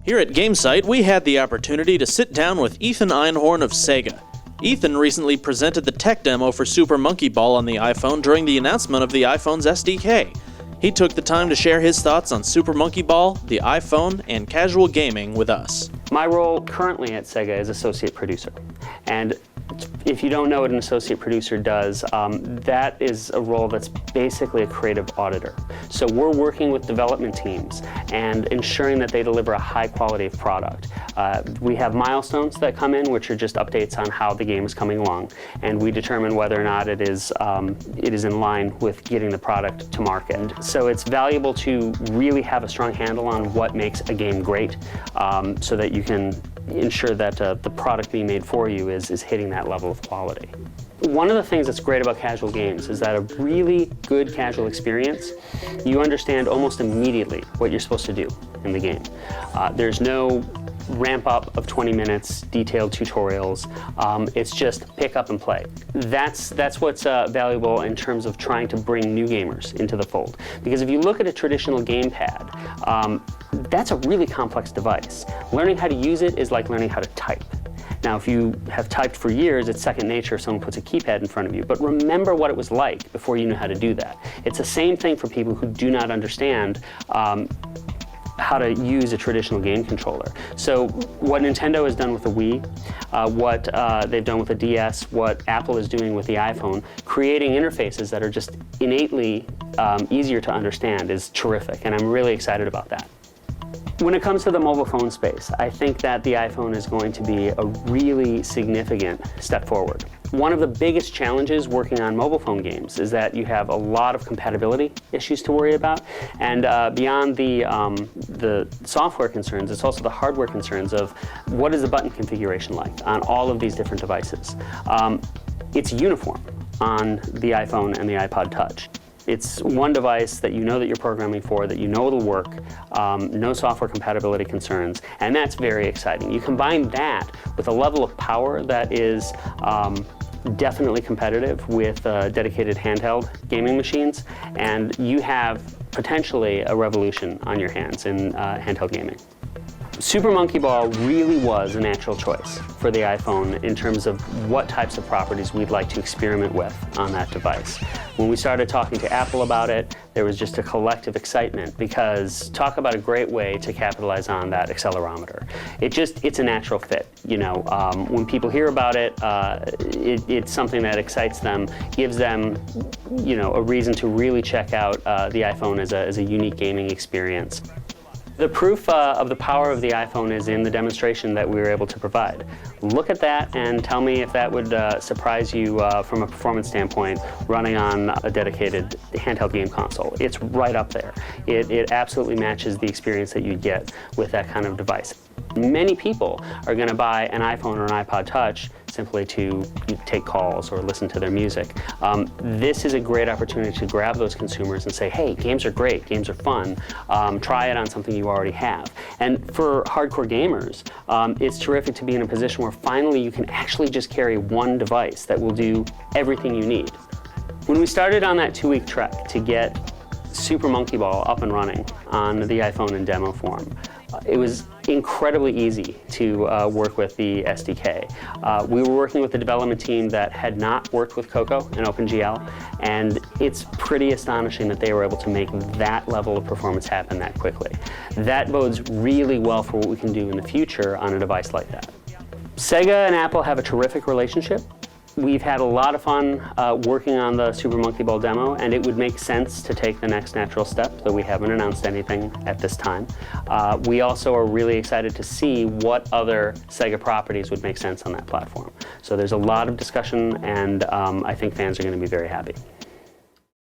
Here at GameCyte, we had the opportunity to sit down with Ethan Einhorn of SEGA. Ethan recently presented the tech demo for Super Monkey Ball on the iPhone during the announcement of the iPhone's SDK. He took the time to share his thoughts on Super Monkey Ball, the iPhone, and casual gaming with us. My role currently at SEGA is associate producer. And if you don't know what an associate producer does, that is a role that's basically a creative auditor. So we're working with development teams and ensuring that they deliver a high quality of product. We have milestones that come in, which are just updates on how the game is coming along, and we determine whether or not it is in line with getting the product to market. And so it's valuable to really have a strong handle on what makes a game great, so that you can ensure that the product being made for you is hitting that level of quality. One of the things that's great about casual games is that a really good casual experience, you understand almost immediately what you're supposed to do in the game. There's no ramp up of 20 minutes, detailed tutorials. It's just pick up and play. That's what's valuable in terms of trying to bring new gamers into the fold. Because if you look at a traditional gamepad, that's a really complex device. Learning how to use it is like learning how to type. Now, if you have typed for years, it's second nature if someone puts a keypad in front of you. But remember what it was like before you knew how to do that. It's the same thing for people who do not understand how to use a traditional game controller. So what Nintendo has done with the Wii, what they've done with the DS, what Apple is doing with the iPhone, creating interfaces that are just innately easier to understand is terrific, and I'm really excited about that. When it comes to the mobile phone space, I think that the iPhone is going to be a really significant step forward. One of the biggest challenges working on mobile phone games is that you have a lot of compatibility issues to worry about, and beyond the software concerns, it's also the hardware concerns of what is the button configuration like on all of these different devices. It's uniform on the iPhone and the iPod Touch. It's one device that you know that you're programming for, that you know it'll work, no software compatibility concerns, and that's very exciting. You combine that with a level of power that is definitely competitive with dedicated handheld gaming machines, and you have potentially a revolution on your hands in handheld gaming. Super Monkey Ball really was a natural choice for the iPhone in terms of what types of properties we'd like to experiment with on that device. When we started talking to Apple about it, there was just a collective excitement because talk about a great way to capitalize on that accelerometer. It's a natural fit. You know, when people hear about it, it's something that excites them, gives them, you know, a reason to really check out the iPhone as a unique gaming experience. The proof of the power of the iPhone is in the demonstration that we were able to provide. Look at that and tell me if that would surprise you from a performance standpoint running on a dedicated handheld game console. It's right up there. It absolutely matches the experience that you'd get with that kind of device. Many people are going to buy an iPhone or an iPod Touch simply to take calls or listen to their music. This is a great opportunity to grab those consumers and say, hey, games are great, games are fun, try it on something you already have. And for hardcore gamers, it's terrific to be in a position where finally you can actually just carry one device that will do everything you need. When we started on that 2-week trek to get Super Monkey Ball up and running on the iPhone in demo form, it was incredibly easy to work with the SDK. We were working with a development team that had not worked with Cocoa and OpenGL, and it's pretty astonishing that they were able to make that level of performance happen that quickly. That bodes really well for what we can do in the future on a device like that. SEGA and Apple have a terrific relationship. We've had a lot of fun working on the Super Monkey Ball demo, and it would make sense to take the next natural step, though we haven't announced anything at this time. We also are really excited to see what other SEGA properties would make sense on that platform. So there's a lot of discussion, and I think fans are going to be very happy.